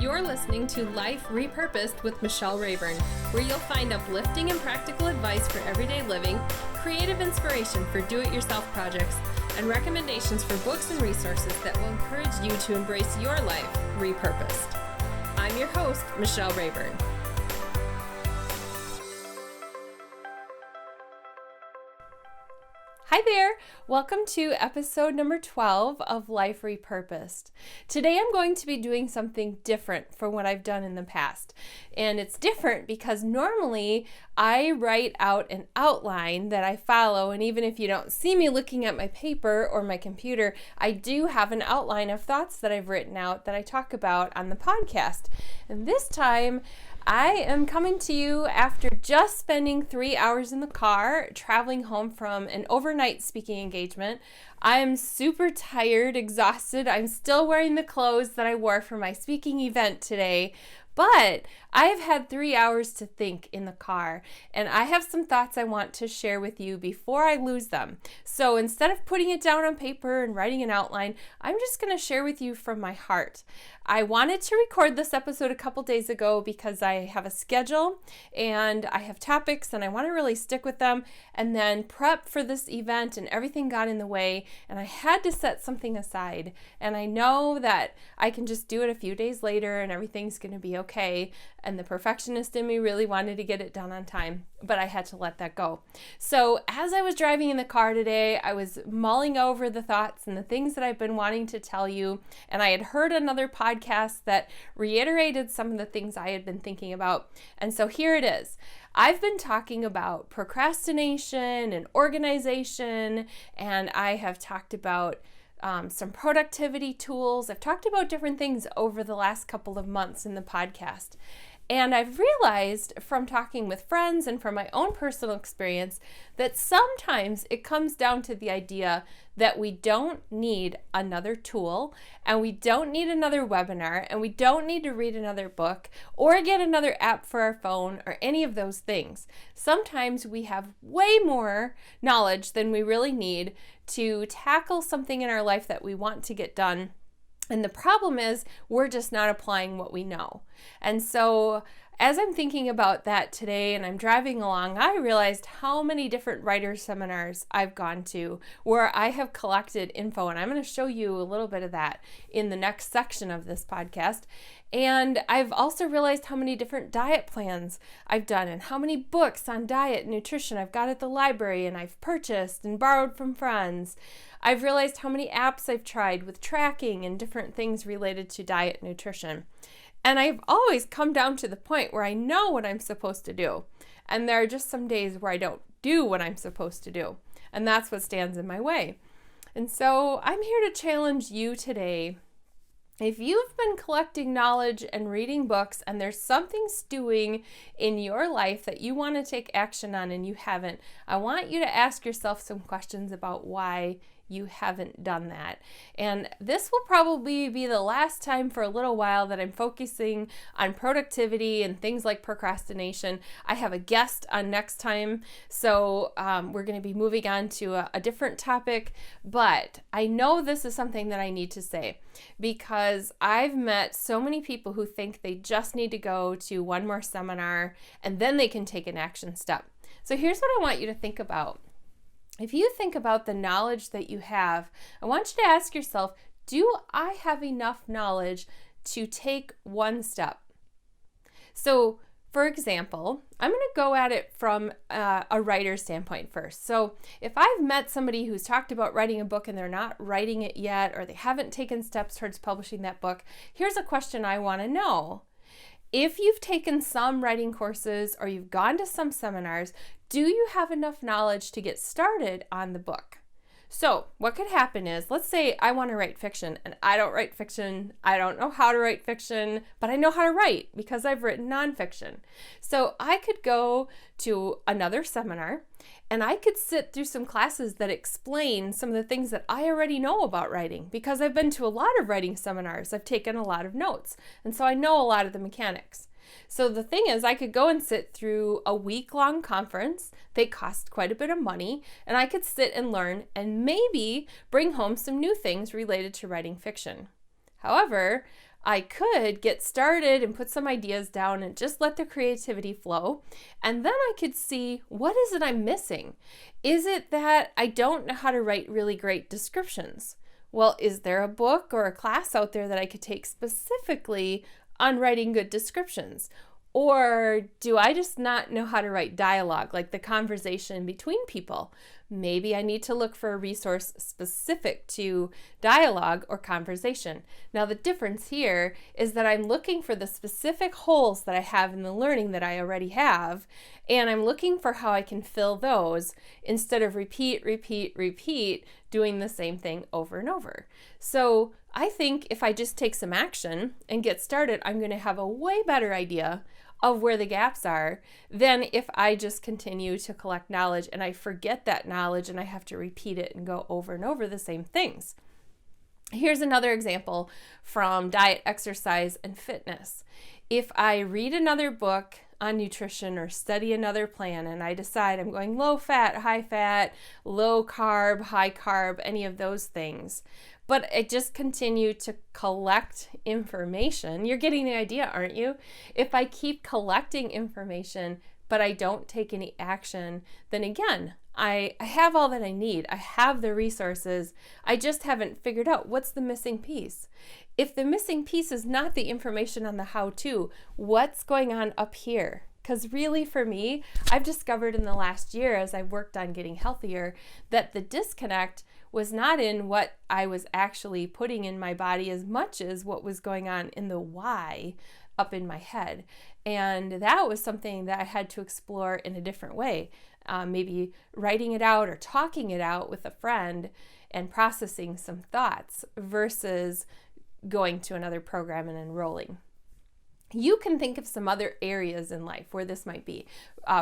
You're listening to Life Repurposed with Michelle Rayburn, where you'll find uplifting and practical advice for everyday living, creative inspiration for do-it-yourself projects, and recommendations for books and resources that will encourage you to embrace your life repurposed. I'm your host, Michelle Rayburn. Hi there! Welcome to episode number 12 of Life Repurposed. Today I'm going to be doing something different from what I've done in the past. And it's different because normally I write out an outline that I follow, and even if you don't see me looking at my paper or my computer, I do have an outline of thoughts that I've written out that I talk about on the podcast. And this time, I am coming to you after just spending 3 hours in the car traveling home from an overnight speaking engagement. I am super tired, exhausted. I'm still wearing the clothes that I wore for my speaking event today, but I have had 3 hours to think in the car, and I have some thoughts I want to share with you before I lose them. So instead of putting it down on paper and writing an outline, I'm just going to share with you from my heart. I wanted to record this episode a couple days ago because I have a schedule and I have topics and I want to really stick with them, and then prep for this event and everything got in the way and I had to set something aside, and I know that I can just do it a few days later and everything's going to be okay, and the perfectionist in me really wanted to get it done on time, but I had to let that go. So as I was driving in the car today, I was mulling over the thoughts and the things that I've been wanting to tell you, and I had heard another podcast that reiterated some of the things I had been thinking about. And so here it is. I've been talking about procrastination and organization, and I have talked about some productivity tools. I've talked about different things over the last couple of months in the podcast. And I've realized from talking with friends and from my own personal experience that sometimes it comes down to the idea that we don't need another tool, and we don't need another webinar, and we don't need to read another book or get another app for our phone or any of those things. Sometimes we have way more knowledge than we really need to tackle something in our life that we want to get done. And the problem is we're just not applying what we know. And so as I'm thinking about that today and I'm driving along, I realized how many different writer seminars I've gone to where I have collected info. And I'm going to show you a little bit of that in the next section of this podcast. And I've also realized how many different diet plans I've done and how many books on diet and nutrition I've got at the library and I've purchased and borrowed from friends. I've realized how many apps I've tried with tracking and different things related to diet and nutrition. And I've always come down to the point where I know what I'm supposed to do. And there are just some days where I don't do what I'm supposed to do. And that's what stands in my way. And so I'm here to challenge you today. If you've been collecting knowledge and reading books and there's something stewing in your life that you want to take action on and you haven't, I want you to ask yourself some questions about why you haven't done that. And this will probably be the last time for a little while that I'm focusing on productivity and things like procrastination. I have a guest on next time, so we're going to be moving on to a different topic, but I know this is something that I need to say because I've met so many people who think they just need to go to one more seminar and then they can take an action step. So here's what I want you to think about. If you think about the knowledge that you have, I want you to ask yourself, do I have enough knowledge to take one step? So, for example, I'm going to go at it from a writer's standpoint first. So if I've met somebody who's talked about writing a book and they're not writing it yet, or they haven't taken steps towards publishing that book, here's a question I want to know. If you've taken some writing courses or you've gone to some seminars, do you have enough knowledge to get started on the book? So what could happen is, let's say I want to write fiction and I don't write fiction. I don't know how to write fiction, but I know how to write because I've written nonfiction. So I could go to another seminar and I could sit through some classes that explain some of the things that I already know about writing because I've been to a lot of writing seminars. I've taken a lot of notes, and so I know a lot of the mechanics. So the thing is, I could go and sit through a week-long conference. They cost quite a bit of money, and I could sit and learn and maybe bring home some new things related to writing fiction. However, I could get started and put some ideas down and just let the creativity flow. And then I could see, what is it I'm missing? Is it that I don't know how to write really great descriptions? Well, is there a book or a class out there that I could take specifically on writing good descriptions? Or do I just not know how to write dialogue, like the conversation between people? Maybe I need to look for a resource specific to dialogue or conversation. Now, the difference here is that I'm looking for the specific holes that I have in the learning that I already have, and I'm looking for how I can fill those instead of repeat, doing the same thing over and over. So I think if I just take some action and get started, I'm going to have a way better idea of where the gaps are than if I just continue to collect knowledge and I forget that knowledge and I have to repeat it and go over and over the same things. Here's another example from diet, exercise, and fitness. If I read another book on nutrition or study another plan and I decide I'm going low fat, low carb, high carb, any of those things, but I just continue to collect information. You're getting the idea, aren't you? If I keep collecting information, but I don't take any action, then again, I have all that I need. I have the resources. I just haven't figured out what's the missing piece. If the missing piece is not the information on the how-to, what's going on up here? Because really for me, I've discovered in the last year as I've worked on getting healthier that the disconnect was not in what I was actually putting in my body as much as what was going on in the why up in my head. And that was something that I had to explore in a different way. Maybe writing it out or talking it out with a friend and processing some thoughts versus going to another program and enrolling. You can think of some other areas in life where this might be.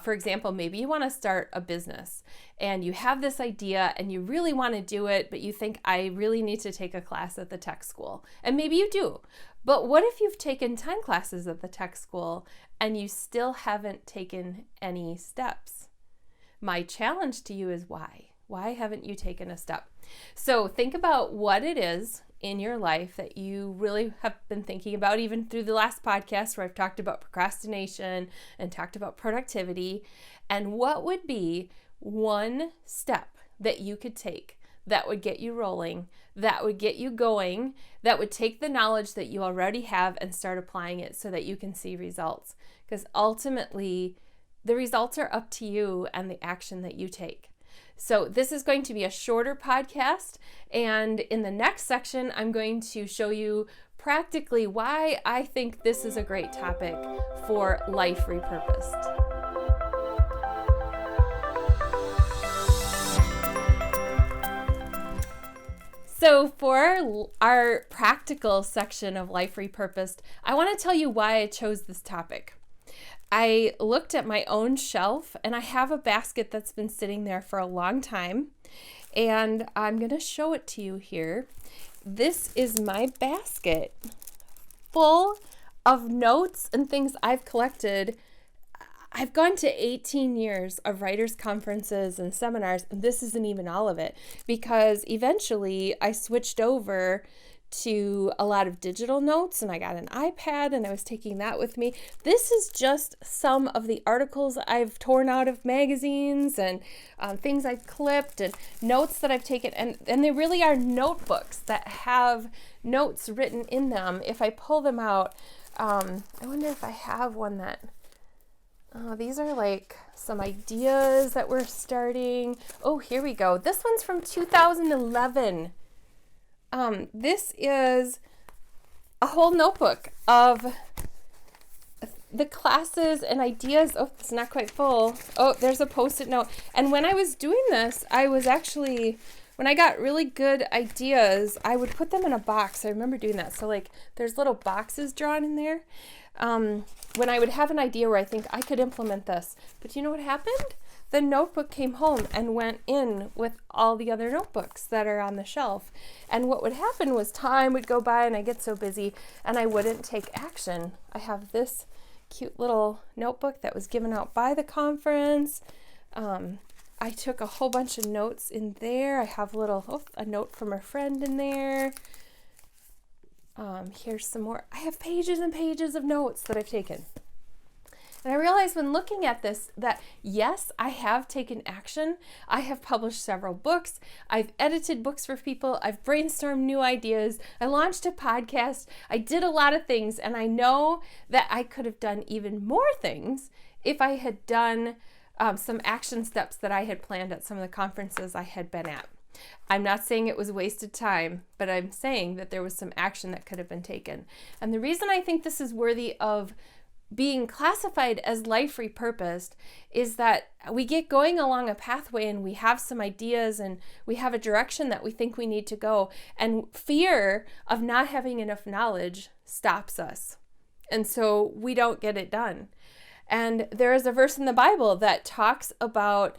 For example, maybe you want to start a business and you have this idea and you really want to do it, but you think, I really need to take a class at the tech school. And maybe you do. But what if you've taken 10 classes at the tech school and you still haven't taken any steps? My challenge to you is why? Why haven't you taken a step? So think about what it is in your life that you really have been thinking about, even through the last podcast where I've talked about procrastination and talked about productivity, and what would be one step that you could take that would get you rolling, that would get you going, that would take the knowledge that you already have and start applying it so that you can see results. Because ultimately, the results are up to you and the action that you take. So this is going to be a shorter podcast, and in the next section, I'm going to show you practically why I think this is a great topic for life repurposed. So for our practical section of Life Repurposed, I want to tell you why I chose this topic. I looked at my own shelf and I have a basket that's been sitting there for a long time, and I'm going to show it to you here. This is my basket full of notes and things I've collected. I've gone to 18 years of writers' conferences and seminars, and this isn't even all of it, because eventually I switched over to a lot of digital notes and I got an iPad and I was taking that with me. This is just some of the articles I've torn out of magazines and things I've clipped and notes that I've taken, and they really are notebooks that have notes written in them. If I pull them out, I wonder if I have one that these are like some ideas that we're starting. Oh, here we go. This one's from 2011. This is a whole notebook of the classes and ideas. Oh, it's not quite full. Oh, there's a Post-it note. And when I was doing this, I was actually, when I got really good ideas, I would put them in a box. I remember doing that. So like there's little boxes drawn in there. When I would have an idea where I think I could implement this. But you know what happened? The notebook came home and went in with all the other notebooks that are on the shelf. And what would happen was time would go by and I get so busy and I wouldn't take action. I have this cute little notebook that was given out by the conference. I took a whole bunch of notes in there. I have a note from a friend in there. Here's some more. I have pages and pages of notes that I've taken. And I realized when looking at this that yes, I have taken action. I have published several books. I've edited books for people. I've brainstormed new ideas. I launched a podcast. I did a lot of things. And I know that I could have done even more things if I had done some action steps that I had planned at some of the conferences I had been at. I'm not saying it was wasted time, but I'm saying that there was some action that could have been taken. And the reason I think this is worthy of being classified as life repurposed is that we get going along a pathway and we have some ideas and we have a direction that we think we need to go, and fear of not having enough knowledge stops us, and so we don't get it done. And there is a verse in the Bible that talks about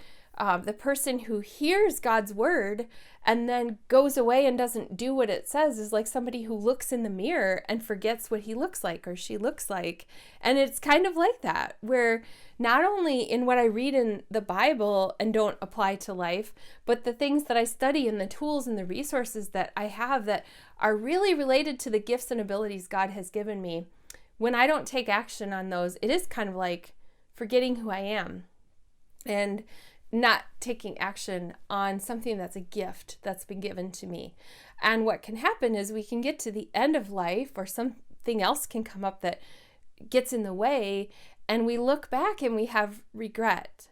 the person who hears God's word and then goes away and doesn't do what it says is like somebody who looks in the mirror and forgets what he looks like or she looks like. And it's kind of like that, where not only in what I read in the Bible and don't apply to life, but the things that I study and the tools and the resources that I have that are really related to the gifts and abilities God has given me. When I don't take action on those, it is kind of like forgetting who I am and not taking action on something that's a gift that's been given to me. And what can happen is we can get to the end of life or something else can come up that gets in the way, and we look back and we have regret.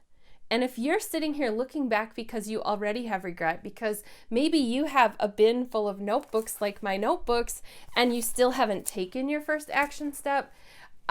And if you're sitting here looking back because you already have regret, because maybe you have a bin full of notebooks like my notebooks and you still haven't taken your first action step,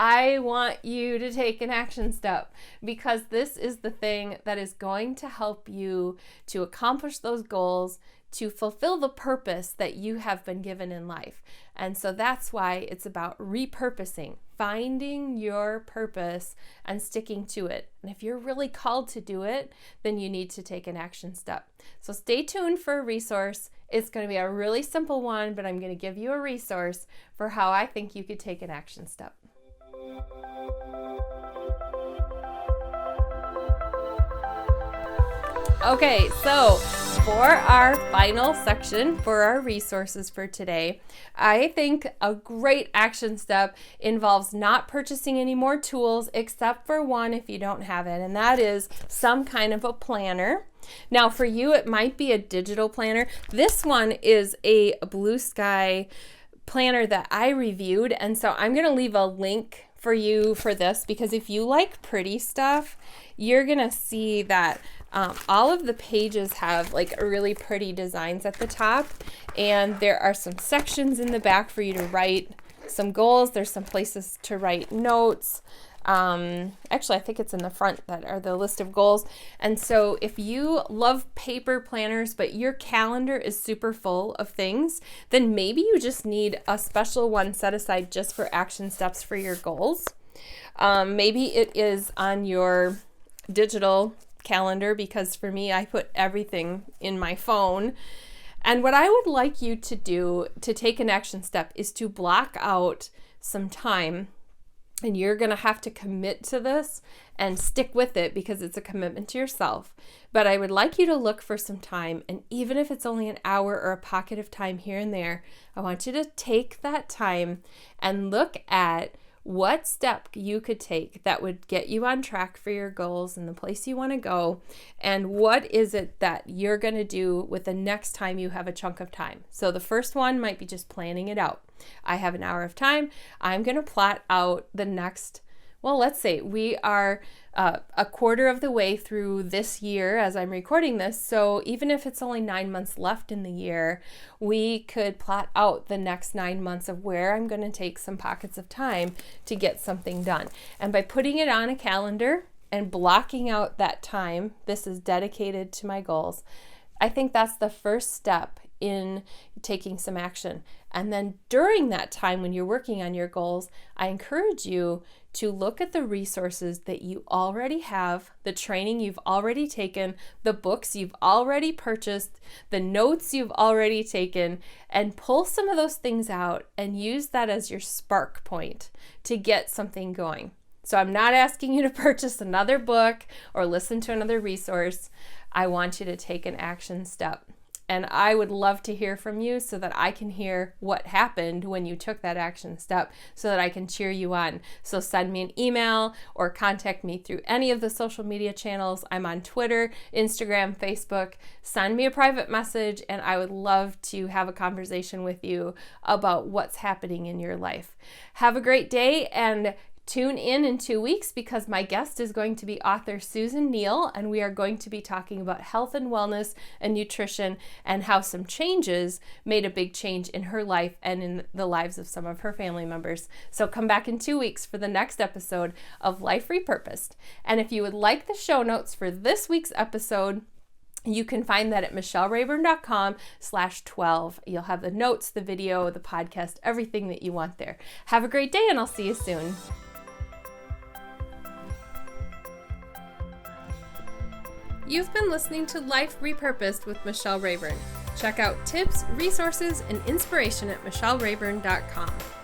I want you to take an action step, because this is the thing that is going to help you to accomplish those goals, to fulfill the purpose that you have been given in life. And so that's why it's about repurposing, finding your purpose and sticking to it. And if you're really called to do it, then you need to take an action step. So stay tuned for a resource. It's going to be a really simple one, but I'm going to give you a resource for how I think you could take an action step. Okay, so for our final section for our resources for today, I think a great action step involves not purchasing any more tools except for one if you don't have it, and that is some kind of a planner. Now for you, it might be a digital planner. This one is a Blue Sky planner that I reviewed, and so I'm going to leave a link for you for this, because if you like pretty stuff, you're going to see that all of the pages have like really pretty designs at the top, and there are some sections in the back for you to write some goals. There's some places to write notes. Actually, I think it's in the front that are the list of goals. And so if you love paper planners, but your calendar is super full of things, then maybe you just need a special one set aside just for action steps for your goals. Maybe it is on your digital calendar, because for me, I put everything in my phone. And what I would like you to do to take an action step is to block out some time. And you're going to have to commit to this and stick with it, because it's a commitment to yourself. But I would like you to look for some time, and even if it's only an hour or a pocket of time here and there, I want you to take that time and look at what step you could take that would get you on track for your goals and the place you want to go, and what is it that you're going to do with the next time you have a chunk of time. So the first one might be just planning it out. I have an hour of time. I'm going to plot out the next, well, let's say we are a quarter of the way through this year as I'm recording this. So even if it's only 9 months left in the year, we could plot out the next 9 months of where I'm going to take some pockets of time to get something done. And by putting it on a calendar and blocking out that time, this is dedicated to my goals, I think that's the first step in taking some action. And then during that time when you're working on your goals, I encourage you to look at the resources that you already have, the training you've already taken, the books you've already purchased, the notes you've already taken, and pull some of those things out and use that as your spark point to get something going. So I'm not asking you to purchase another book or listen to another resource. I want you to take an action step. And I would love to hear from you so that I can hear what happened when you took that action step so that I can cheer you on. So send me an email or contact me through any of the social media channels. I'm on Twitter, Instagram, Facebook. Send me a private message and I would love to have a conversation with you about what's happening in your life. Have a great day and tune in 2 weeks because my guest is going to be author Susan Neal, and we are going to be talking about health and wellness and nutrition and how some changes made a big change in her life and in the lives of some of her family members. So come back in 2 weeks for the next episode of Life Repurposed. And if you would like the show notes for this week's episode, you can find that at michellerayburn.com/12. You'll have the notes, the video, the podcast, everything that you want there. Have a great day and I'll see you soon. You've been listening to Life Repurposed with Michelle Rayburn. Check out tips, resources, and inspiration at michellerayburn.com.